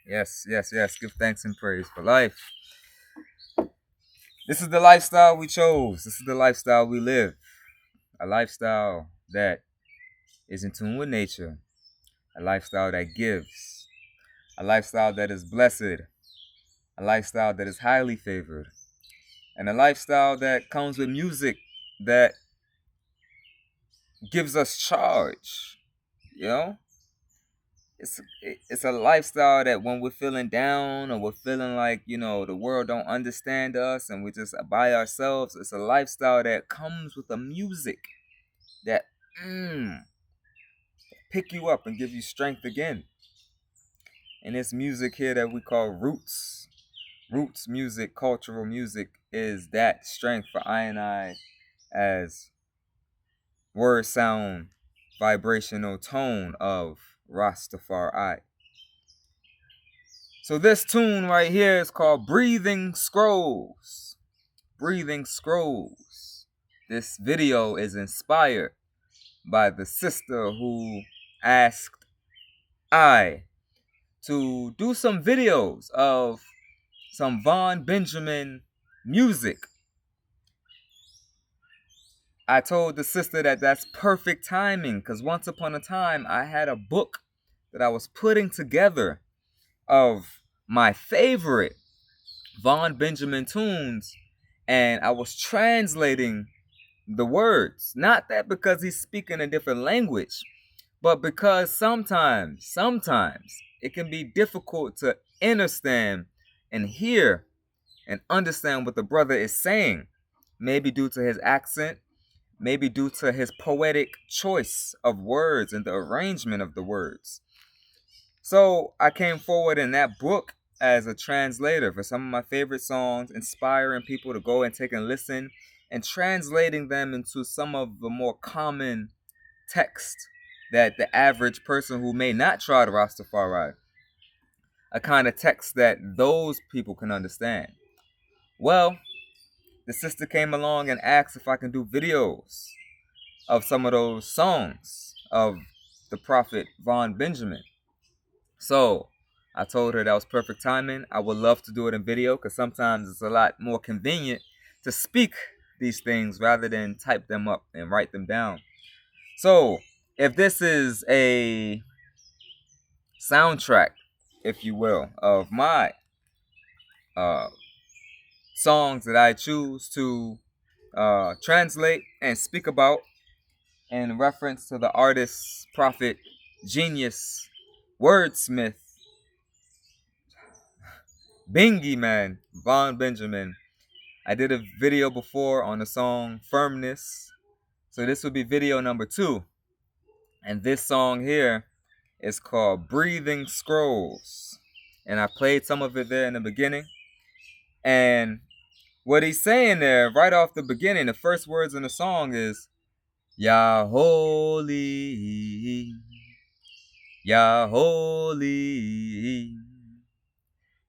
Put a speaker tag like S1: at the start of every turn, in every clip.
S1: Yes, yes, yes. Give thanks and praise for life. This is the lifestyle we chose. This is the lifestyle we live. A lifestyle that is in tune with nature. A lifestyle that gives. A lifestyle that is blessed. A lifestyle that is highly favored. And a lifestyle that comes with music that gives us charge. You know? It's a lifestyle that when we're feeling down or we're feeling like the world don't understand us and we're just by ourselves, it's a lifestyle that comes with the music that pick you up and give you strength again. And this music here that we call roots music, cultural music, is that strength for I as word sound vibrational tone of Rastafari. So this tune right here is called Breathing Scrolls. Breathing Scrolls. This video is inspired by the sister who asked I to do some videos of some Vaugn Benjamin music. I told the sister that that's perfect timing because once upon a time I had a book that I was putting together of my favorite Vaugn Benjamin tunes, and I was translating the words. Not that because he's speaking a different language, but because sometimes it can be difficult to understand and hear and understand what the brother is saying. Maybe due to his accent, maybe due to his poetic choice of words and the arrangement of the words. So I came forward in that book as a translator for some of my favorite songs, inspiring people to go and take a listen and translating them into some of the more common text that the average person who may not try to Rastafari, a kind of text that those people can understand. Well, the sister came along and asked if I can do videos of some of those songs of the prophet Vaugn Benjamin. So I told her that was perfect timing. I would love to do it in video because sometimes it's a lot more convenient to speak these things rather than type them up and write them down. So if this is a soundtrack, if you will, of my uh, songs that I choose to translate and speak about in reference to the artist, prophet, genius, wordsmith, Bingy man, Vaugn Benjamin. I did a video before on the song Firmness. So this will be video number 2. And this song here is called Breathing Scrolls. And I played some of it there in the beginning. And what he's saying there, right off the beginning, the first words in the song is Yah holy, Yah holy,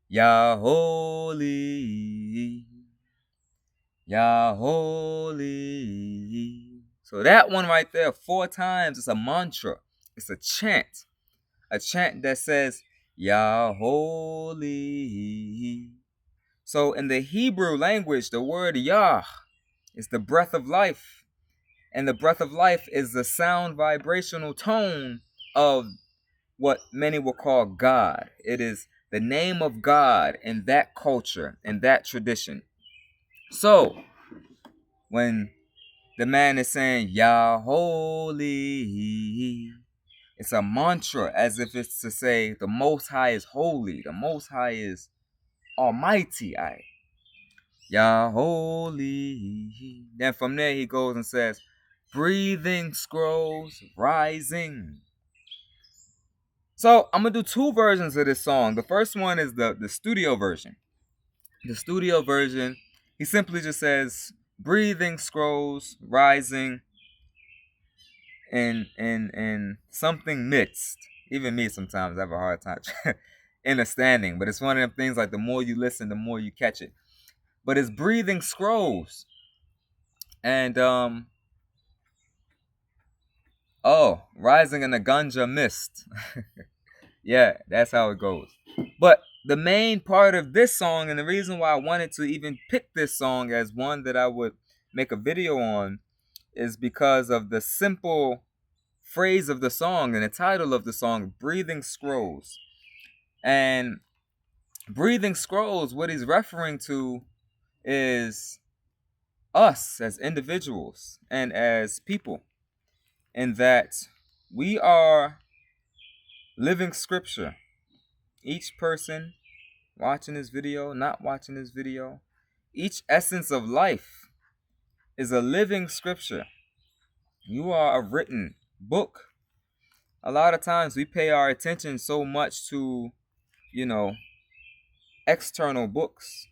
S1: Yah holy, Yah holy. So that one right there, 4 times, it's a mantra. It's a chant that says Yah holy. So in the Hebrew language, the word Yah is the breath of life. And the breath of life is the sound vibrational tone of what many will call God. It is the name of God in that culture, in that tradition. So when the man is saying Yah holy, it's a mantra as if it's to say the Most High is holy, the Most High is almighty. Yah holy. Then from there he goes and says, breathing scrolls rising. So I'm gonna do 2 versions of this song. The first one is the studio version. The studio version, he simply just says, breathing scrolls rising in something mixed. Even me sometimes I have a hard time understanding, but it's one of them things like the more you listen, the more you catch it. But it's breathing scrolls. And rising in the ganja mist. Yeah, that's how it goes. But the main part of this song, and the reason why I wanted to even pick this song as one that I would make a video on, is because of the simple phrase of the song and the title of the song, Breathing Scrolls. And Breathing Scrolls, what he's referring to is us as individuals and as people, in that we are living scripture. Each person watching this video, not watching this video, each essence of life is a living scripture. You are a written book. A lot of times we pay our attention so much to, you know, external books,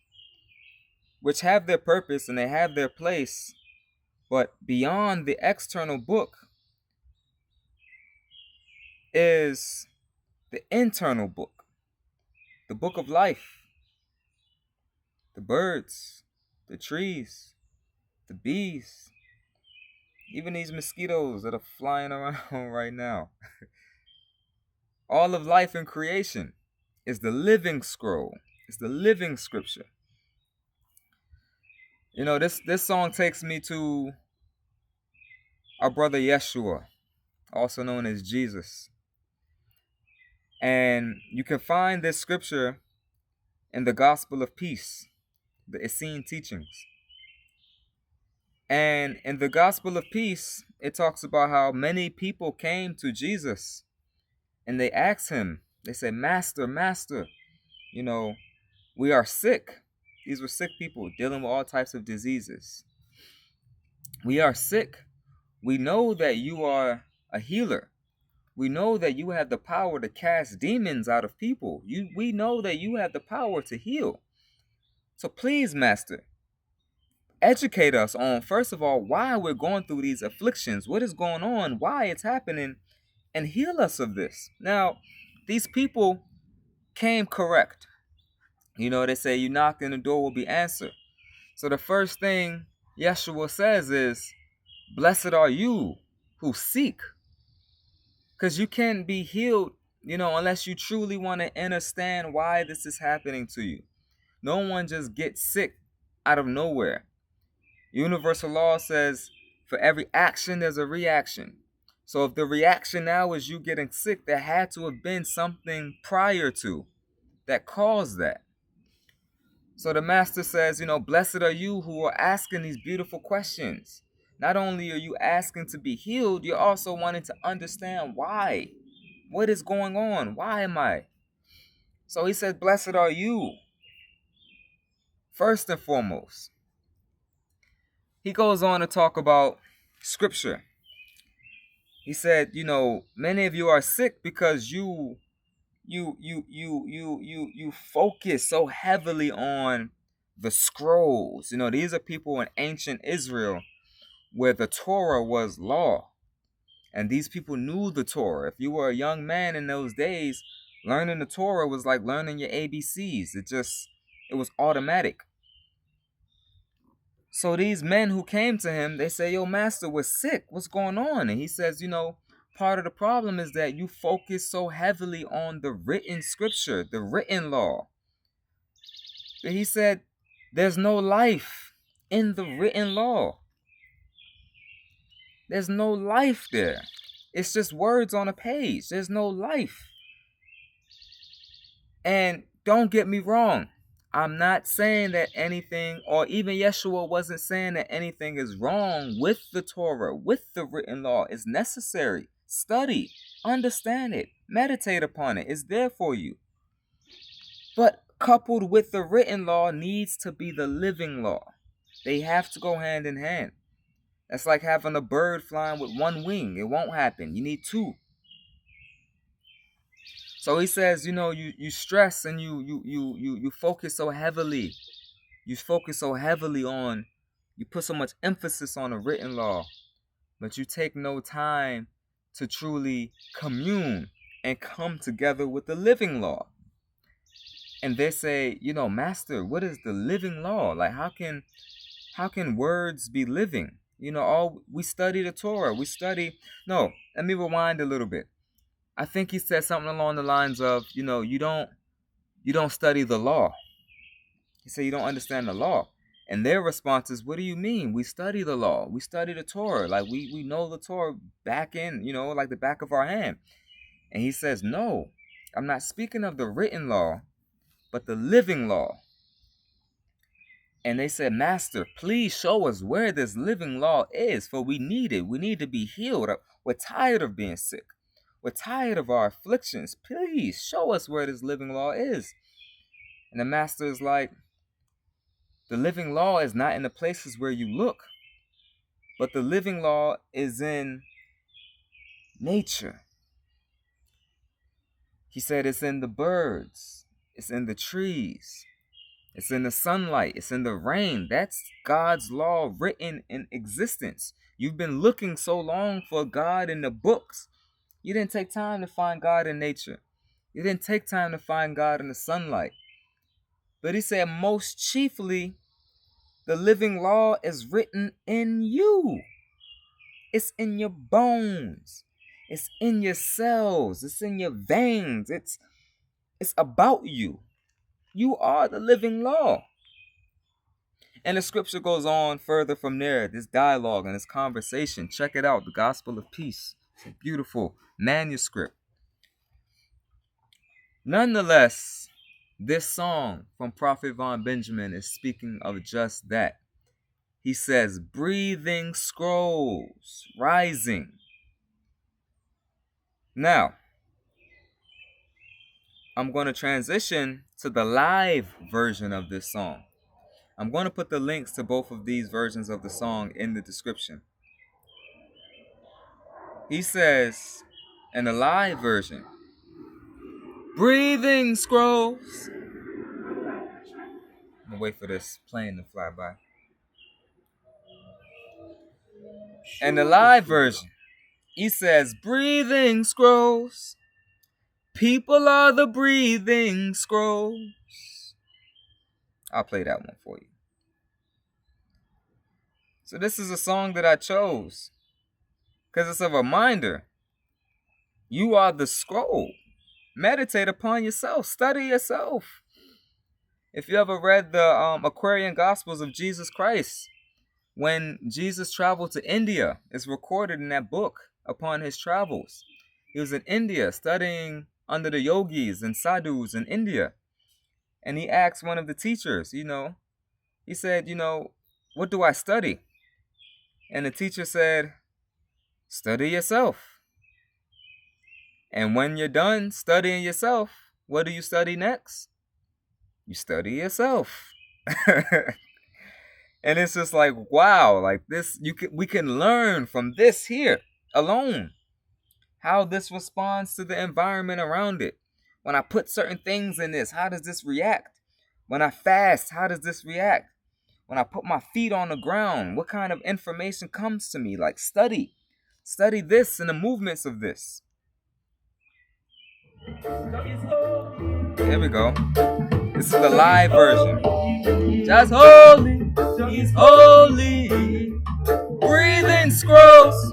S1: which have their purpose and they have their place, but beyond the external book is the internal book, the book of life, the birds, the trees, the bees, even these mosquitoes that are flying around right now. All of life and creation is the living scroll. It's the living scripture. You know, this song takes me to our brother Yeshua, also known as Jesus. And you can find this scripture in the Gospel of Peace, the Essene teachings. And in the Gospel of Peace, it talks about how many people came to Jesus and they asked him, they said, Master, Master, you know, we are sick. These were sick people dealing with all types of diseases. We are sick. We know that you are a healer. We know that you have the power to cast demons out of people. We know that you have the power to heal. So please, Master, educate us on, first of all, why we're going through these afflictions, what is going on, why it's happening, and heal us of this. Now, these people came correct. You know, they say you knock and the door will be answered. So the first thing Yeshua says is, blessed are you who seek. Because you can't be healed, you know, unless you truly want to understand why this is happening to you. No one just gets sick out of nowhere. Universal law says for every action, there's a reaction. So if the reaction now is you getting sick, there had to have been something prior to that caused that. So the master says, you know, blessed are you who are asking these beautiful questions. Not only are you asking to be healed, you're also wanting to understand why. What is going on? Why am I? So he says, blessed are you. First and foremost. He goes on to talk about scripture. He said, you know, many of you are sick because you focus so heavily on the scrolls. You know, these are people in ancient Israel where the Torah was law. And these people knew the Torah. If you were a young man in those days, learning the Torah was like learning your ABCs. It was automatic. So these men who came to him, they say, yo, master, we're sick. What's going on? And he says, you know, part of the problem is that you focus so heavily on the written scripture, the written law. But he said, there's no life in the written law. There's no life there. It's just words on a page. There's no life. And don't get me wrong. I'm not saying that anything, or even Yeshua wasn't saying that anything is wrong with the Torah, with the written law. It's necessary. Study, understand it, meditate upon it. It's there for you. But coupled with the written law needs to be the living law. They have to go hand in hand. That's like having a bird flying with one wing. It won't happen. You need two. So he says, you know, you stress and you focus so heavily. You focus so heavily on, you put so much emphasis on the written law, but you take no time to truly commune and come together with the living law. And they say, you know, master, what is the living law? Like, how can words be living? You know, we study the Torah. Let me rewind a little bit. I think he said something along the lines of, you don't study the law. He said you don't understand the law. And their response is, what do you mean? We study the law. We study the Torah. Like we know the Torah back in, like the back of our hand. And he says, no, I'm not speaking of the written law, but the living law. And they said, Master, please show us where this living law is, for we need it. We need to be healed. We're tired of being sick. We're tired of our afflictions. Please show us where this living law is. And the master is like, the living law is not in the places where you look, but the living law is in nature. He said it's in the birds, it's in the trees, it's in the sunlight, it's in the rain. That's God's law written in existence. You've been looking so long for God in the books. You didn't take time to find God in nature. You didn't take time to find God in the sunlight. But he said most chiefly, the living law is written in you. It's in your bones. It's in your cells. It's in your veins. It's about you. You are the living law. And the scripture goes on further from there. This dialogue and this conversation. Check it out. The Gospel of Peace. It's a beautiful manuscript. Nonetheless, this song from Prophet Vaugn Benjamin is speaking of just that. He says, breathing scrolls, rising. Now, I'm going to transition to the live version of this song. I'm going to put the links to both of these versions of the song in the description. He says, in the live version, breathing scrolls. I'm going to wait for this plane to fly by. In the live version, he says, breathing scrolls. People are the breathing scrolls. I'll play that one for you. So this is a song that I chose because it's a reminder. You are the scroll. Meditate upon yourself. Study yourself. If you ever read the Aquarian Gospels of Jesus Christ, when Jesus traveled to India, it's recorded in that book upon his travels. He was in India studying under the yogis and sadhus in India. And he asked one of the teachers, he said, what do I study? And the teacher said, study yourself. And when you're done studying yourself, what do you study next? You study yourself. And it's just like, wow, like this, we can learn from this here alone. How this responds to the environment around it. When I put certain things in this, how does this react? When I fast, how does this react? When I put my feet on the ground, what kind of information comes to me? Like study this and the movements of this. There we go. This is the live version. Just holy, he's holy. Breathing scrolls.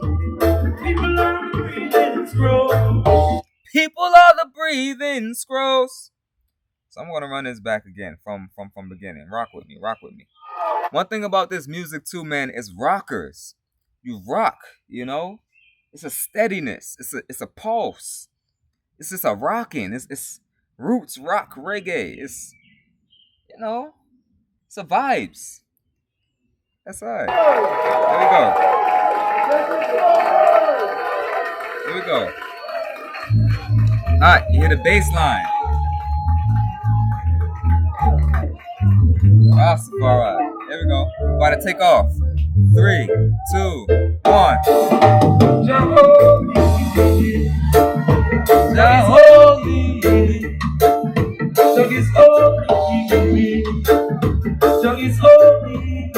S1: People are the breathing scrolls. People are the breathing scrolls. So I'm gonna run this back again from beginning. Rock with me. One thing about this music too, man, is rockers. You rock, It's a steadiness. It's a pulse. It's just a rocking. It's roots rock reggae. It's it's a vibes. That's right. Here we go. Alright, you hear the bass line. Rastafari. Here we go. About to take off. 3, 2, 1. Jehovah. Jug is holy. Jug is holy.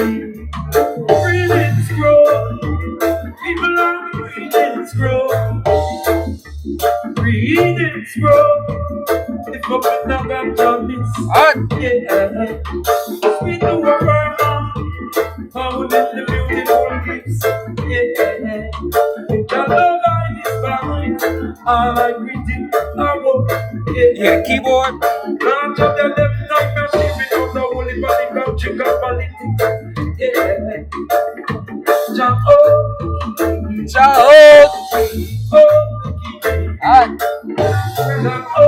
S1: Breathing scroll. People are breathing scroll. Breathing scroll. If you put down that promise, yeah. We do a burn on. Found in the beautiful gifts, yeah.
S2: Jah love line is fine. All I critic are woke.
S1: Yeah, keyboard.
S2: Launch of the left like a ship without the holy body come check up politics. Yeah. Jah
S1: Child.
S2: oh,
S1: Alright.
S2: Jah oh,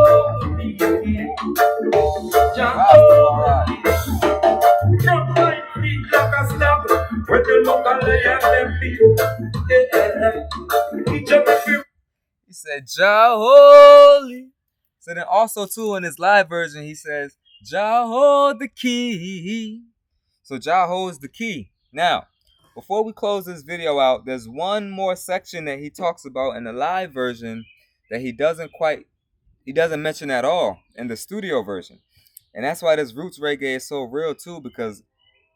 S2: Jah
S1: Rastafari.
S2: front line beat like a snap. When the local lion them beat. Yeah. Each and every
S1: He said, Jah holy. So then also too in his live version, he says, Jah hold the key. So Jah holds the key. Now, before we close this video out, there's one more section that he talks about in the live version that he doesn't mention at all in the studio version. And that's why this roots reggae is so real too, because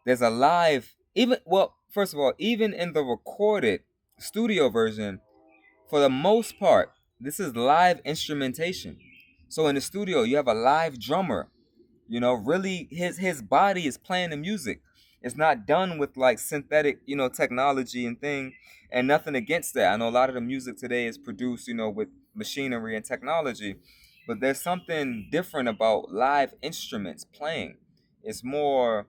S1: there's a live, even, well, first of all, even in the recorded studio version, for the most part, this is live instrumentation. So in the studio, you have a live drummer. Really his body is playing the music. It's not done with like synthetic, technology and thing. And nothing against that. I know a lot of the music today is produced, with machinery and technology. But there's something different about live instruments playing. It's more,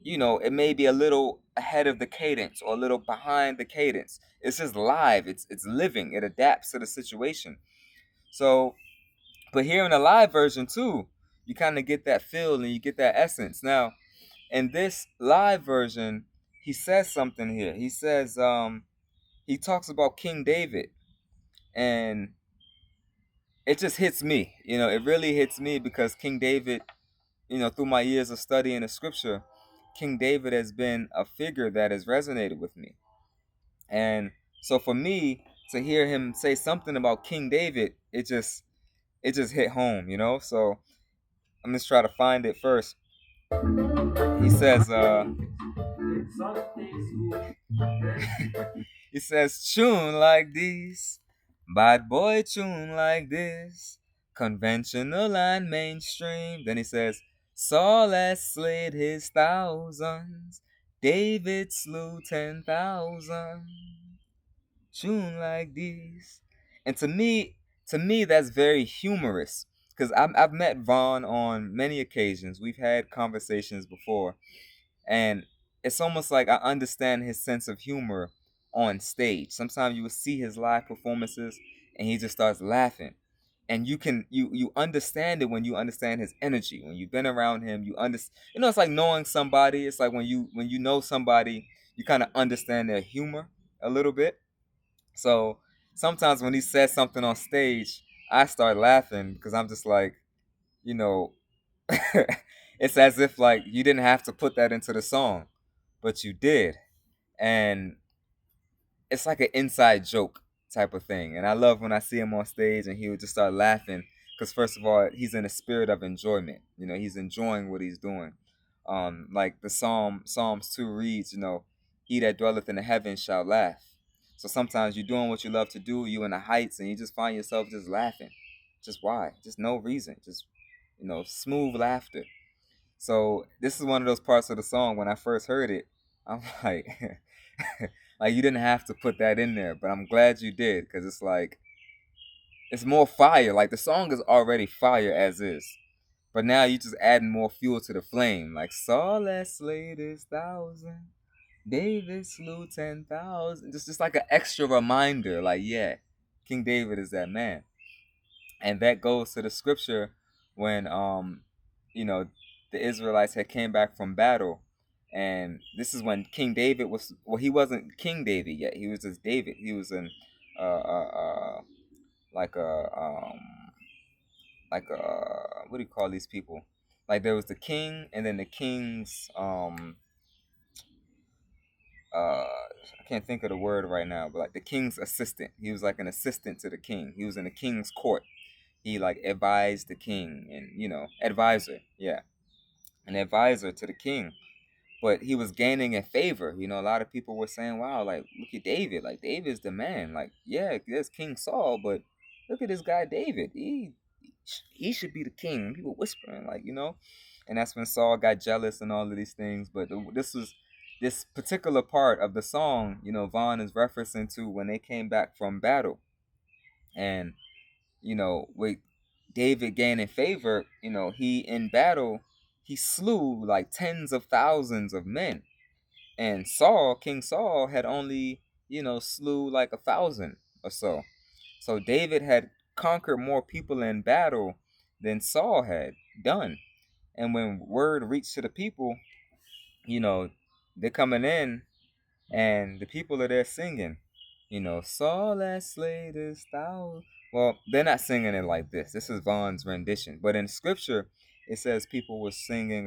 S1: it may be a little ahead of the cadence or a little behind the cadence. It's just live. It's living. It adapts to the situation. So, but here in the live version too, you kind of get that feel and you get that essence. Now, in this live version, he says something here. He says, he talks about King David, and it just hits me. It really hits me because King David, through my years of studying the scripture, King David has been a figure that has resonated with me. And so for me to hear him say something about King David, it just hit home. So I'm just try to find it first. He says, he says, tune like this, bad boy tune like this, conventional and mainstream. Then he says, Saul has slayed his thousands, David slew 10,000. Tune like this. And to me, that's very humorous because I've met Vaugn on many occasions. We've had conversations before, and it's almost like I understand his sense of humor on stage. Sometimes you will see his live performances, and he just starts laughing, and you understand it when you understand his energy. When you've been around him, you understand. It's like knowing somebody. It's like when you know somebody, you kind of understand their humor a little bit. So sometimes when he says something on stage, I start laughing because I'm just like, you know, it's as if like you didn't have to put that into the song, but you did. And it's like an inside joke type of thing. And I love when I see him on stage and he would just start laughing because first of all, he's in a spirit of enjoyment. He's enjoying what he's doing. Like the Psalms 2 reads, he that dwelleth in the heavens shall laugh. So sometimes you're doing what you love to do, you in the heights, and you just find yourself just laughing. Just why? Just no reason. Just smooth laughter. So this is one of those parts of the song when I first heard it, I'm like, like you didn't have to put that in there, but I'm glad you did because it's like it's more fire. Like the song is already fire as is, but now you just adding more fuel to the flame. Like Saul has slayed his thousand, David slew 10,000. Just like an extra reminder. Like yeah, King David is that man. And that goes to the scripture when you know the Israelites had came back from battle, and this is when King David was, well, he wasn't King David yet, he was just David. He was in like a what do you call these people, like there was the king and then the king's I can't think of the word right now, but like the king's assistant. He was like an assistant to the king. He was in the king's court. He like advised the king, and advisor, yeah, an advisor to the king. But he was gaining in favor. A lot of people were saying, "Wow, like look at David. Like David's the man. Like yeah, there's King Saul, but look at this guy David. He should be the king." People whispering, like. And that's when Saul got jealous and all of these things. But this was this particular part of the song, Vaugn is referencing to when they came back from battle. And, with David gaining favor, he in battle, he slew like tens of thousands of men. And King Saul, had only, slew like 1,000 or so. So David had conquered more people in battle than Saul had done. And when word reached to the people, you know, they're coming in and the people are there singing, Saul has slain his thousand. Well, they're not singing it like this. This is Vaughn's rendition. But in scripture, it says people were singing,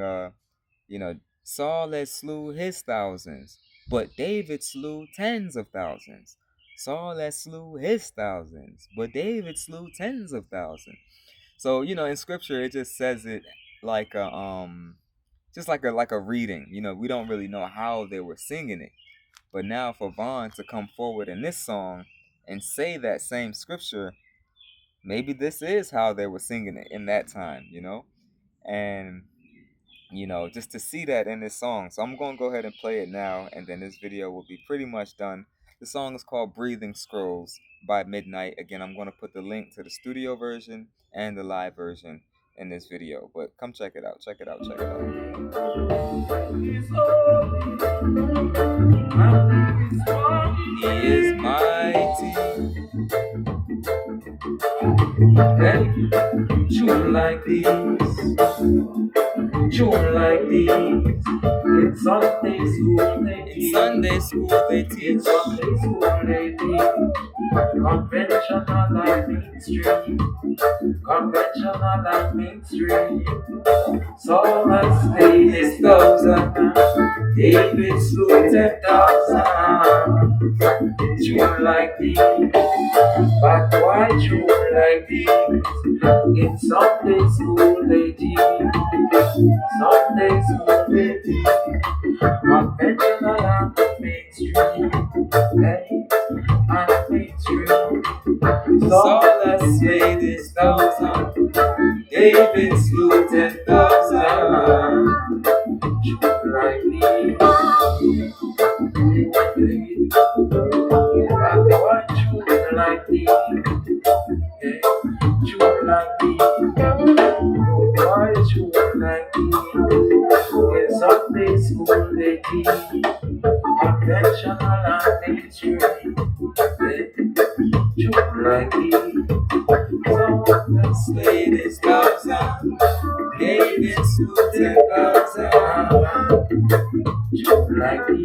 S1: you know, Saul had slew his thousands, but David slew tens of thousands. Saul had slew his thousands, but David slew tens of thousands. So, in scripture, it just says it like a just like a reading. We don't really know how they were singing it. But now for Vaugn to come forward in this song and say that same scripture, maybe this is how they were singing it in that time, And just to see that in this song. So I'm going to go ahead and play it now, and then this video will be pretty much done. The song is called Breathing Scrolls by Midnite. Again, I'm going to put the link to the studio version and the live version in this video. But come check it out. Check it out. Check it out. He is mighty. Hey, tune like this. Tune like this. In Sunday school they teach. Sunday school they teach. In Sunday school they teach. Conventional and mainstream. Conventional and mainstream. Saul has slain his 1,000. David slew 10,000. Tune like this. But why tune like this? In Sunday school they teach. Sunday school they teach. Conventional and mainstream. Hey, and mainstream. Saul has slain his 1,000. David slew 10,000. Tune like this. But why tune like this? Yeah, tune like this. But why tune like this? In Sunday school they teach. Conventional and mainstream. Tune like this. Someone slayed his 1,000. David slew 10,000. Tune like this.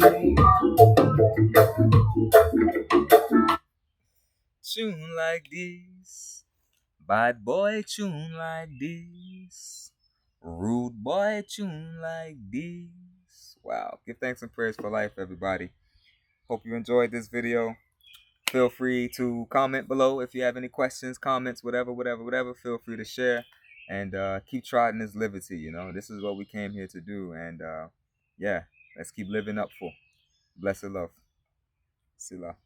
S1: Tune like this. Bad boy tune like this. Rude boy tune like this. Wow. Give thanks and prayers for life, everybody. Hope you enjoyed this video. Feel free to comment below if you have any questions, comments, whatever. Feel free to share. And keep trotting this liberty, This is what we came here to do. And yeah, let's keep living up for. Blessed love. Sila.